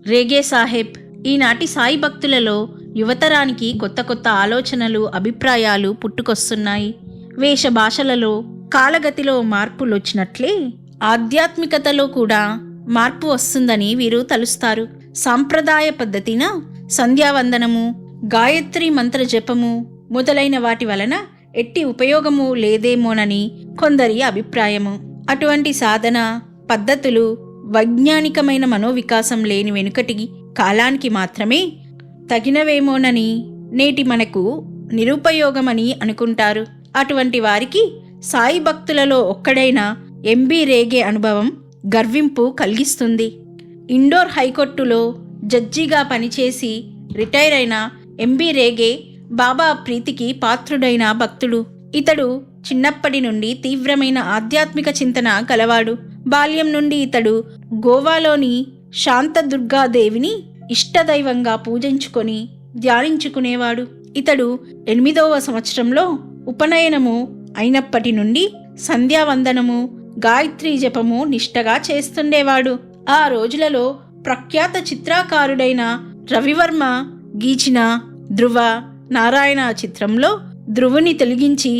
రేగే సాహెబ్ ఈనాటి సాయి భక్తులలో యువతరానికి కొత్త కొత్త ఆలోచనలు, అభిప్రాయాలు పుట్టుకొస్తున్నాయి. వేషభాషలలో కాలగతిలో మార్పులొచ్చినట్లే ఆధ్యాత్మికతలో కూడా మార్పు వస్తుందని వీరు తలుస్తారు. సాంప్రదాయ పద్ధతిన సంధ్యావందనము, గాయత్రి మంత్ర జపము మొదలైన వాటి వలన ఎట్టి ఉపయోగము లేదేమోనని కొందరి అభిప్రాయము. అటువంటి సాధన పద్ధతులు వైజ్ఞానికమైన మనోవికాసం లేని వెనుకటి కాలానికి మాత్రమే తగినవేమోనని నేటి మనకు నిరుపయోగమని అనుకుంటారు. అటువంటి వారికి సాయి భక్తులలో ఒక్కడైన ఎంబీ రేగే అనుభవం గర్వింపు కలిగిస్తుంది. ఇండోర్ హైకోర్టులో జడ్జిగా పనిచేసి రిటైర్ అయిన ఎంబీ రేగే బాబా ప్రీతికి పాత్రుడైన భక్తుడు. ఇతడు చిన్నప్పటి నుండి తీవ్రమైన ఆధ్యాత్మిక చింతన కలవాడు. బాల్యం నుండి ఇతడు గోవాలోని శాంతదుర్గాదేవిని ఇష్టదైవంగా పూజించుకొని ధ్యానించుకునేవాడు. ఇతడు 8వ సంవత్సరంలో ఉపనయనము అయినప్పటి నుండి సంధ్యావందనము, గాయత్రీ జపము నిష్టగా చేస్తుండేవాడు. ఆ రోజులలో ప్రఖ్యాత చిత్రకారుడైన రవివర్మ గీచిన ధ్రువ నారాయణ చిత్రంలో ధ్రువుని తొలగించి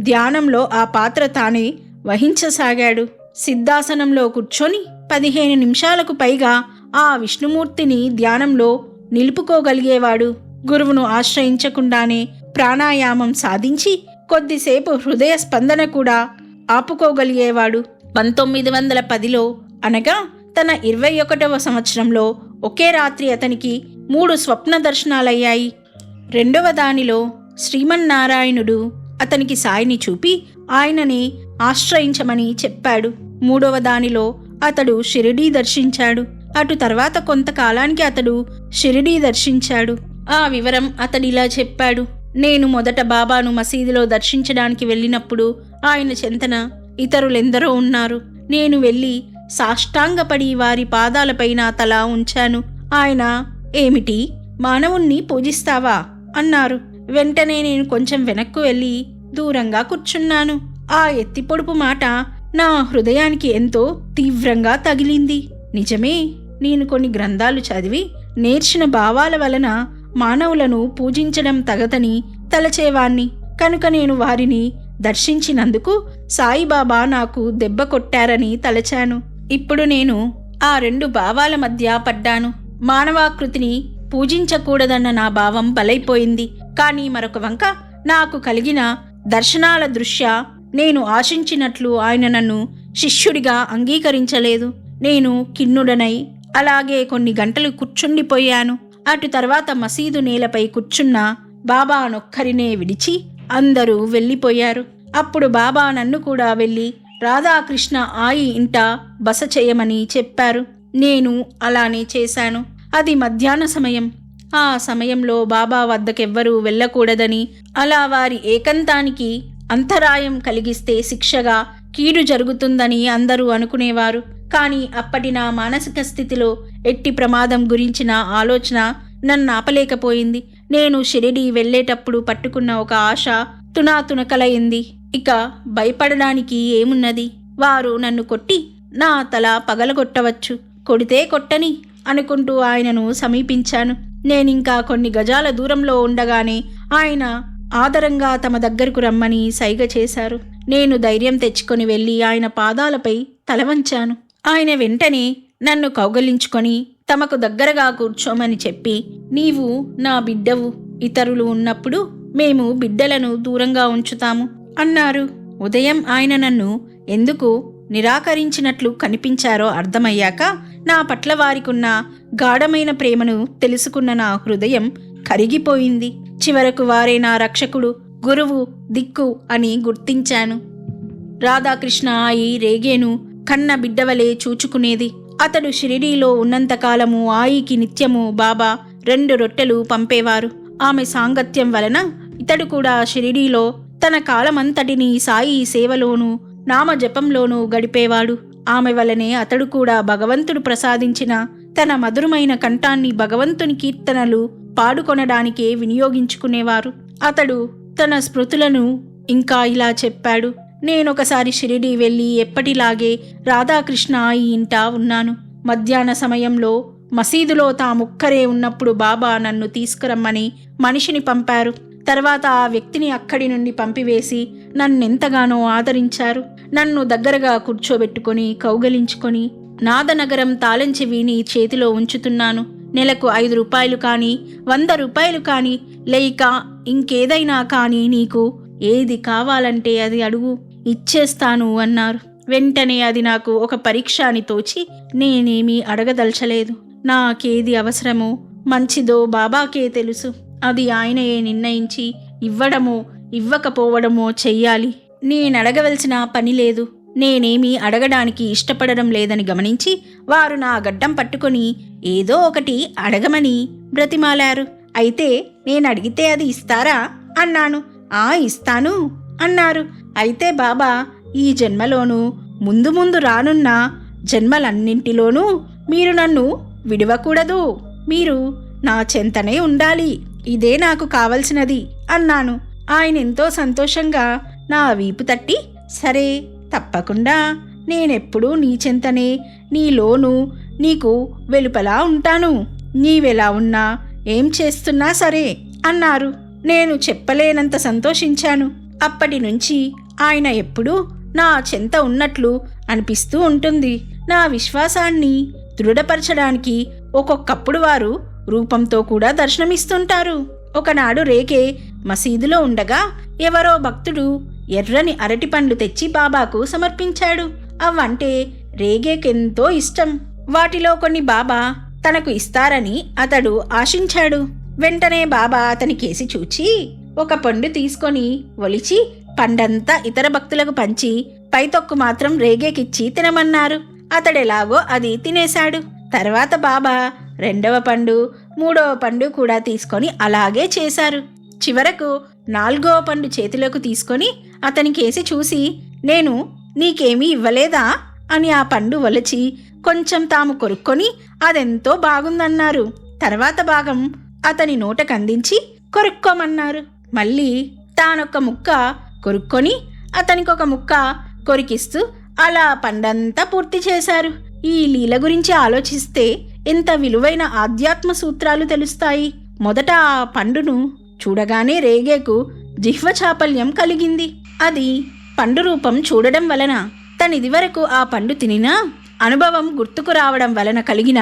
ధ్యానంలో ఆ పాత్ర తానే వహించసాగాడు. సిద్ధాసనంలో కూర్చొని 15 నిమిషాలకు పైగా ఆ విష్ణుమూర్తిని ధ్యానంలో నిలుపుకోగలిగేవాడు. గురువును ఆశ్రయించకుండానే ప్రాణాయామం సాధించి కొద్దిసేపు హృదయ స్పందన కూడా ఆపుకోగలిగేవాడు. 1910లో అనగా తన 21వ సంవత్సరంలో ఒకే రాత్రి అతనికి 3 స్వప్న దర్శనాలయ్యాయి. రెండవ దానిలో శ్రీమన్నారాయణుడు అతనికి సాయిని చూపి ఆయనని ఆశ్రయించమని చెప్పాడు. 3వ దానిలో అతడు షిరిడీ దర్శించాడు. అటు తర్వాత కొంతకాలానికి అతడు షిరిడీ దర్శించాడు. ఆ వివరం అతడిలా చెప్పాడు. నేను మొదట బాబాను మసీదులో దర్శించడానికి వెళ్ళినప్పుడు ఆయన చెంతన ఇతరులెందరో ఉన్నారు. నేను వెళ్ళి సాష్టాంగపడి వారి పాదాలపైన తల ఉంచాను. ఆయన, ఏమిటి, మానవుణ్ణి పూజిస్తావా అన్నారు. వెంటనే నేను కొంచెం వెనక్కు వెళ్ళి దూరంగా కూర్చున్నాను. ఆ ఎత్తిపొడుపు మాట నా హృదయానికి ఎంతో తీవ్రంగా తగిలింది. నిజమే, నేను కొన్ని గ్రంథాలు చదివి నేర్చిన భావాల వలన మానవులను పూజించడం తగదని తలచేవాణ్ణి. కనుక నేను వారిని దర్శించినందుకు సాయిబాబా నాకు దెబ్బ కొట్టారని తలచాను. ఇప్పుడు నేను ఆ 2 భావాల మధ్య పడ్డాను. మానవాకృతిని పూజించకూడదన్న నా భావం బలైపోయింది. కానీ మరొక వంక నాకు కలిగిన దర్శనాల దృష్ట్యా నేను ఆశించినట్లు ఆయన నన్ను శిష్యుడిగా అంగీకరించలేదు. నేను ఖిన్నుడనై అలాగే కొన్ని గంటలు కూర్చుండిపోయాను. అటు తర్వాత మసీదు నేలపై కూర్చున్న బాబానొక్కరినే విడిచి అందరూ వెళ్ళిపోయారు. అప్పుడు బాబా నన్ను కూడా వెళ్ళి రాధాకృష్ణ ఆయి ఇంట బస చేయమని చెప్పారు. నేను అలానే చేశాను. అది మధ్యాహ్న సమయం. ఆ సమయంలో బాబా వద్దకెవ్వరూ వెళ్ళకూడదని, అలా వారి ఏకంతానికి అంతరాయం కలిగిస్తే శిక్షగా కీడు జరుగుతుందని అందరూ అనుకునేవారు. కానీ అప్పటి నా మానసిక స్థితిలో ఎట్టి ప్రమాదం గురించిన ఆలోచన నన్నాపలేకపోయింది. నేను షిరిడీ వెళ్ళేటప్పుడు పట్టుకున్న ఒక ఆశ తునాతునకలయింది. ఇక భయపడడానికి ఏమున్నది? వారు నన్ను కొట్టి నా తల పగలగొట్టవచ్చు, కొడితే కొట్టని అనుకుంటూ ఆయనను సమీపించాను. నేనింకా కొన్ని గజాల దూరంలో ఉండగానే ఆయన ఆదరంగా తమ దగ్గరకు రమ్మని సైగ చేశారు. నేను ధైర్యం తెచ్చుకొని వెళ్ళి ఆయన పాదాలపై తలవంచాను. ఆయన వెంటనే నన్ను కౌగలించుకొని తమకు దగ్గరగా కూర్చోమని చెప్పి, నీవు నా బిడ్డవు, ఇతరులు ఉన్నప్పుడు మేము బిడ్డలను దూరంగా ఉంచుతాము అన్నారు. ఉదయం ఆయన నన్ను ఎందుకు నిరాకరించినట్లు కనిపించారో అర్థమయ్యాక నా పట్ల వారికున్న గాఢమైన ప్రేమను తెలుసుకున్న నా హృదయం కరిగిపోయింది. చివరకు వారే నా రక్షకుడు, గురువు, దిక్కు అని గుర్తించాను. రాధాకృష్ణ ఆయి రేగేను కన్న బిడ్డవలే చూచుకునేది. అతడు షిరిడీలో ఉన్నంతకాలము ఆయికి నిత్యము బాబా 2 రొట్టెలు పంపేవారు. ఆమె సాంగత్యం వలన ఇతడు కూడా షిరిడీలో తన కాలమంతటిని సాయి సేవలోనూ నామజపంలోనూ గడిపేవాడు. ఆమె వలనే అతడు కూడా భగవంతుడు ప్రసాదించిన తన మధురమైన కంఠాన్ని భగవంతుని కీర్తనలు పాడుకొనడానికే వినియోగించుకునేవారు. అతడు తన స్మృతులను ఇంకా ఇలా చెప్పాడు. నేనొకసారి షిరిడీ వెళ్ళి ఎప్పటిలాగే రాధాకృష్ణ ఆయి ఇంట ఉన్నాను. మధ్యాహ్న సమయంలో మసీదులో తాముక్కరే ఉన్నప్పుడు బాబా నన్ను తీసుకురమ్మని మనిషిని పంపారు. తర్వాత ఆ వ్యక్తిని అక్కడి నుండి పంపివేసి నన్నెంతగానో ఆదరించారు. నన్ను దగ్గరగా కూర్చోబెట్టుకొని కౌగలించుకొని నాదనగరం తాళం చెవిని చేతిలో ఉంచుతున్నాను. నెలకు 5 రూపాయలు కానీ 100 రూపాయలు కానీ లేక ఇంకేదైనా కానీ నీకు ఏది కావాలంటే అది అడుగు, ఇచ్చేస్తాను అన్నారు. వెంటనే అది నాకు ఒక పరీక్ష అని తోచి నేనేమీ అడగదలచలేదు. నాకేది అవసరమో మంచిదో బాబాకే తెలుసు. అది ఆయనయే నిర్ణయించి ఇవ్వడమో ఇవ్వకపోవడమో చెయ్యాలి. నేనడగవలసిన పని లేదు. నేనేమీ అడగడానికి ఇష్టపడడం లేదని గమనించి వారు నా గడ్డం పట్టుకొని ఏదో ఒకటి అడగమని బ్రతిమాలారు. అయితే నేనడిగితే అది ఇస్తారా అన్నాను. ఇస్తాను అన్నారు. అయితే బాబా, ఈ జన్మలోనూ ముందు ముందు రానున్న జన్మలన్నింటిలోనూ మీరు నన్ను విడవకూడదు, మీరు నా చెంతనే ఉండాలి, ఇదే నాకు కావలసినది అన్నాను. ఆయన ఎంతో సంతోషంగా నా వీపు తట్టి, సరే తప్పకుండా, నేనెప్పుడూ నీ చెంతనే, నీలోనూ నీకు వెలుపలా ఉంటాను, నీవెలా ఉన్నా ఏం చేస్తున్నా సరే అన్నారు. నేను చెప్పలేనంత సంతోషించాను. అప్పటి నుంచి ఆయన ఎప్పుడూ నా చెంత ఉన్నట్లు అనిపిస్తూ ఉంటుంది. నా విశ్వాసాన్ని దృఢపరచడానికి ఒక్కొక్కప్పుడు వారు రూపంతో కూడా దర్శనమిస్తుంటారు. ఒకనాడు రేగే మసీదులో ఉండగా ఎవరో భక్తుడు ఎర్రని అరటిపండ్లు తెచ్చి బాబాకు సమర్పించాడు. అవంటే రేగేకెంతో ఇష్టం. వాటిలో కొన్ని బాబా తనకు ఇస్తారని అతడు ఆశించాడు. వెంటనే బాబా అతనికేసి చూచి ఒక పండు తీసుకొని ఒలిచి పండంతా ఇతర భక్తులకు పంచి పైతొక్కు మాత్రం రేగేకిచ్చి తినమన్నారు. అతడెలాగో అది తినేశాడు. తర్వాత బాబా 2వ పండు 3వ పండు కూడా తీసుకొని అలాగే చేశారు. చివరకు 4వ పండు చేతిలోకి తీసుకొని అతనికేసి చూసి, నేను నీకేమీ ఇవ్వలేదా అని ఆ పండు ఒలిచి కొంచెం తాము కొరుక్కొని అదెంతో బాగుందన్నారు. తర్వాత భాగం అతని నోటకందించి కొరుక్కోమన్నారు. మళ్ళీ తానొక్క ముక్క కొరుక్కొని అతనికొక ముక్క కొరికిస్తూ అలా పండంతా పూర్తి చేశారు. ఈ లీల గురించి ఆలోచిస్తే ఎంత విలువైన ఆధ్యాత్మ సూత్రాలు తెలుస్తాయి. మొదట ఆ పండును చూడగానే రేగేకు జిహ్వ చాపల్యం కలిగింది. అది పండు రూపం చూడడం వలన, తనిదివరకు ఆ పండు తినిన అనుభవం గుర్తుకు రావడం వలన కలిగిన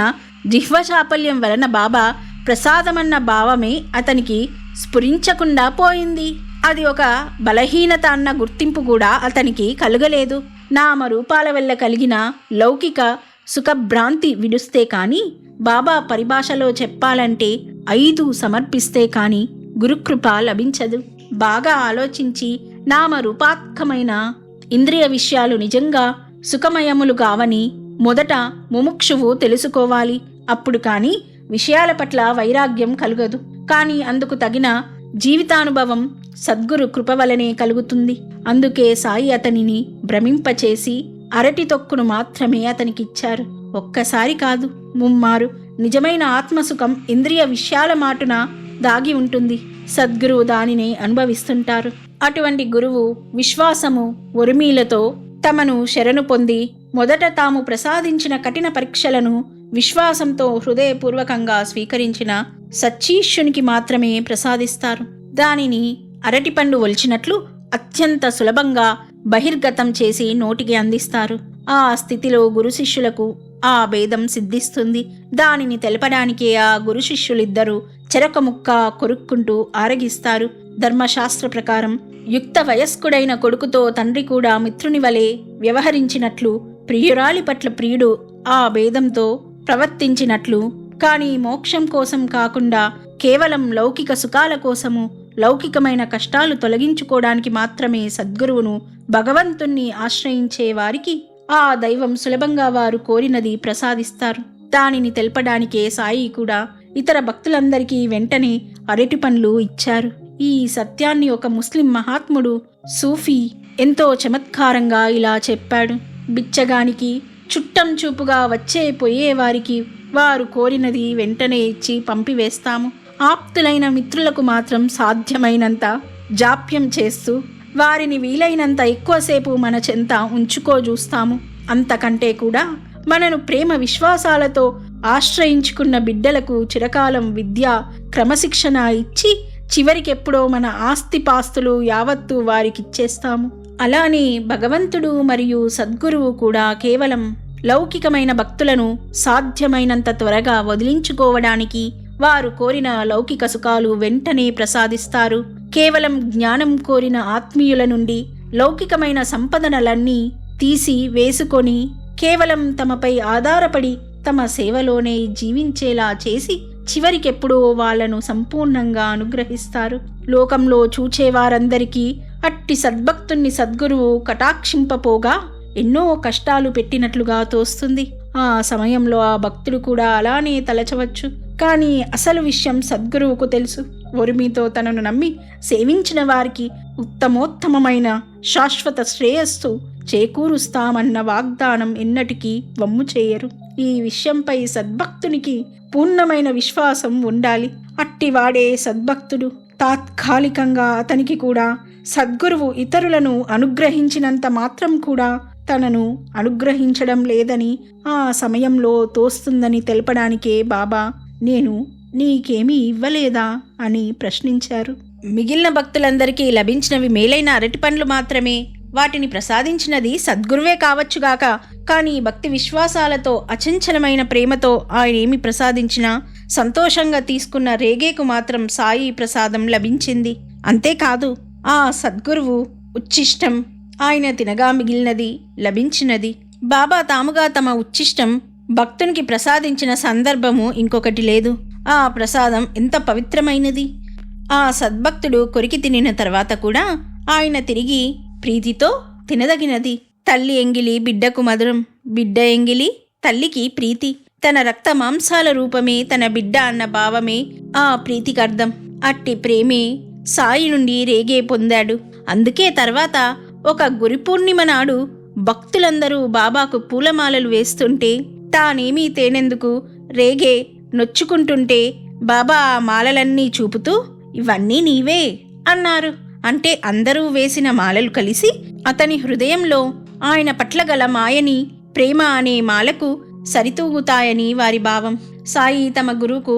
జిహ్వ చాపల్యం వలన బాబా ప్రసాదమన్న భావమే అతనికి స్ఫురించకుండా పోయింది. అది ఒక బలహీనత అన్న గుర్తింపు కూడా అతనికి కలగలేదు. నామరూపాల వల్ల కలిగిన లౌకిక సుఖభ్రాంతి విడుస్తే కాని, బాబా పరిభాషలో చెప్పాలంటే 5 సమర్పిస్తే కాని గురుకృప లభించదు. బాగా ఆలోచించి నామరూపాత్మకమైన ఇంద్రియ విషయాలు నిజంగా సుఖమయములు కావని మొదట ముముక్షువు తెలుసుకోవాలి. అప్పుడు కాని విషయాల పట్ల వైరాగ్యం కలుగదు. కానీ అందుకు తగిన జీవితానుభవం సద్గురు కృప వలనే కలుగుతుంది. అందుకే సాయి అతనిని భ్రమింపచేసి అరటి తొక్కును మాత్రమే అతనికిచ్చారు. ఒక్కసారి కాదు, ముమ్మారు. నిజమైన ఆత్మసుఖం ఇంద్రియ విషయాల మాటున దాగి ఉంటుంది. సద్గురువు దానినే అనుభవిస్తుంటారు. అటువంటి గురువు విశ్వాసము ఒరిమీలతో తమను శరణు పొంది మొదట తాము ప్రసాదించిన కఠిన పరీక్షలను విశ్వాసంతో హృదయపూర్వకంగా స్వీకరించిన సచ్చీష్యునికి మాత్రమే ప్రసాదిస్తారు. దానిని అరటిపండు ఒలిచినట్లు అత్యంత సులభంగా బహిర్గతం చేసి నోటికి అందిస్తారు. ఆ స్థితిలో గురు శిష్యులకు ఆ భేదం సిద్ధిస్తుంది. దానిని తెలపడానికే ఆ గురు శిష్యులిద్దరూ చెరక ముక్క కొరుక్కుంటూ ఆరగిస్తారు. ధర్మశాస్త్ర ప్రకారం యుక్త వయస్కుడైన కొడుకుతో తండ్రి కూడా మిత్రుని వలె వ్యవహరించినట్లు, ప్రియురాలి పట్ల ప్రియుడు ఆ భేదంతో ప్రవర్తించినట్లు, కానీ మోక్షం కోసం కాకుండా కేవలం లౌకిక సుఖాల కోసము, లౌకికమైన కష్టాలు తొలగించుకోవడానికి మాత్రమే సద్గురువును, భగవంతుణ్ణి ఆశ్రయించే వారికి ఆ దైవం సులభంగా వారు కోరినది ప్రసాదిస్తారు. దానిని తెలపడానికే సాయి కూడా ఇతర భక్తులందరికీ వెంటనే అరటి పండ్లు ఇచ్చారు. ఈ సత్యాన్ని ఒక ముస్లిం మహాత్ముడు సూఫీ ఎంతో చమత్కారంగా ఇలా చెప్పాడు: బిచ్చగానికి చుట్టం చూపుగా వచ్చే పోయే వారికి వారు కోరినది వెంటనే ఇచ్చి పంపివేస్తాము. ఆప్తులైన మిత్రులకు మాత్రం సాధ్యమైనంత జాప్యం చేస్తూ వారిని వీలైనంత ఎక్కువసేపు మన చెంత ఉంచుకోజూస్తాము. అంతకంటే కూడా మనను ప్రేమ విశ్వాసాలతో ఆశ్రయించుకున్న బిడ్డలకు చిరకాలం విద్య క్రమశిక్షణ ఇచ్చి చివరికెప్పుడో మన ఆస్తిపాస్తులు యావత్తూ వారికిచ్చేస్తాము. అలానే భగవంతుడు మరియు సద్గురువు కూడా కేవలం లౌకికమైన భక్తులను సాధ్యమైనంత త్వరగా వదిలించుకోవడానికి వారు కోరిన లౌకిక సుఖాలు వెంటనే ప్రసాదిస్తారు. కేవలం జ్ఞానం కోరిన ఆత్మీయుల నుండి లౌకికమైన సంపదనలన్నీ తీసి వేసుకొని కేవలం తమపై ఆధారపడి తమ సేవలోనే జీవించేలా చేసి చివరికెప్పుడో వాళ్లను సంపూర్ణంగా అనుగ్రహిస్తారు. లోకంలో చూచేవారందరికీ అట్టి సద్భక్తుణ్ణి సద్గురువు కటాక్షింపపోగా ఎన్నో కష్టాలు పెట్టినట్లుగా తోస్తుంది. ఆ సమయంలో ఆ భక్తుడు కూడా అలానే తలచవచ్చు. కానీ అసలు విషయం సద్గురువుకు తెలుసు. ఒరిమితో తనను నమ్మి సేవించిన వారికి ఉత్తమోత్తమమైన శాశ్వత శ్రేయస్సు చేకూరుస్తామన్న వాగ్దానం ఎన్నటికీ వమ్ము చేయరు. ఈ విషయంపై సద్భక్తునికి పూర్ణమైన విశ్వాసం ఉండాలి. అట్టివాడే సద్భక్తుడు. తాత్కాలికంగా అతనికి కూడా సద్గురువు ఇతరులను అనుగ్రహించినంత మాత్రం కూడా తనను అనుగ్రహించడం లేదని ఆ సమయంలో తోస్తుందని తెలపడానికే బాబా నేను నీకేమీ ఇవ్వలేదా అని ప్రశ్నించారు. మిగిలిన భక్తులందరికీ లభించినవి మేలైన అరటి పండ్లు మాత్రమే. వాటిని ప్రసాదించినది సద్గురువే కావచ్చుగాక, కానీ భక్తి విశ్వాసాలతో అచంచలమైన ప్రేమతో ఆయనేమి ప్రసాదించినా సంతోషంగా తీసుకున్న రేగేకు మాత్రం సాయి ప్రసాదం లభించింది. అంతేకాదు ఆ సద్గురువు ఉచ్చిష్టం ఆయన తినగా మిగిలినది లభించినది. బాబా తాముగా తమ ఉచ్చిష్టం భక్తునికి ప్రసాదించిన సందర్భము ఇంకొకటి లేదు. ఆ ప్రసాదం ఎంత పవిత్రమైనది. ఆ సద్భక్తుడు కొరికి తినిన తర్వాత కూడా ఆయన తిరిగి ప్రీతితో తినదగినది. తల్లి ఎంగిలి బిడ్డకు మధురం, బిడ్డ ఎంగిలి తల్లికి ప్రీతి. తన రక్త మాంసాల రూపమే తన బిడ్డ అన్న భావమే ఆ ప్రీతికర్థం. అట్టి ప్రేమే సాయి నుండి రేగే పొందాడు. అందుకే తర్వాత ఒక గురి పూర్ణిమ నాడు భక్తులందరూ బాబాకు పూలమాలలు వేస్తుంటే తానేమీ తేనెందుకు రేగే నొచ్చుకుంటుంటే బాబా ఆ మాలలన్నీ చూపుతూ ఇవన్నీ నీవే అన్నారు. అంటే అందరూ వేసిన మాలలు కలిసి అతని హృదయంలో ఆయన పట్ల గల మాయని ప్రేమ అనే మాలకు సరితూగుతాయని వారి భావం. సాయి తమ గురువుకు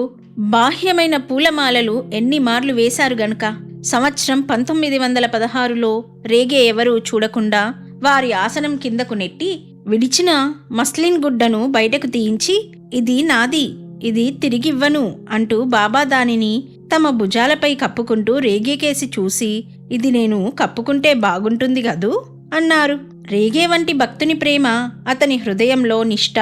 బాహ్యమైన పూలమాలలు ఎన్ని మార్లు వేశారు గనుక సంవత్సరం 1916లో రేగే ఎవరూ చూడకుండా వారి ఆసనం కిందకు నెట్టి విడిచిన మస్లిన్ గుడ్డను బయటకు తీయించి ఇది నాది, ఇది తిరిగివ్వను అంటూ బాబా దానిని తమ భుజాలపై కప్పుకుంటూ రేగేకేసి చూసి ఇది నేను కప్పుకుంటే బాగుంటుంది గదూ అన్నారు. రేగే వంటి భక్తుని ప్రేమ అతని హృదయంలో నిష్ఠ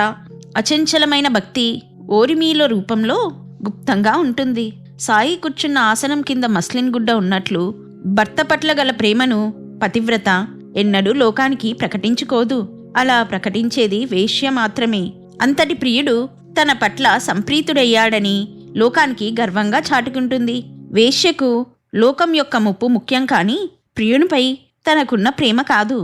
అచంచలమైన భక్తి ఓరిమీల రూపంలో గుప్తంగా ఉంటుంది. సాయి కూర్చున్న ఆసనం కింద మస్లిన్ గుడ్డ ఉన్నట్లు భర్త పట్ల గల ప్రేమను పతివ్రత ఎన్నడూ లోకానికి ప్రకటించుకోదు. అలా ప్రకటించేది వేశ్య మాత్రమే. అంతటి ప్రియుడు తన పట్ల సంప్రీతుడయ్యాడని లోకానికి గర్వంగా చాటుకుంటుంది. వేశ్యకు లోకం యొక్క ముప్పు ముఖ్యం కాని ప్రియునిపై తనకున్న ప్రేమ కాదు.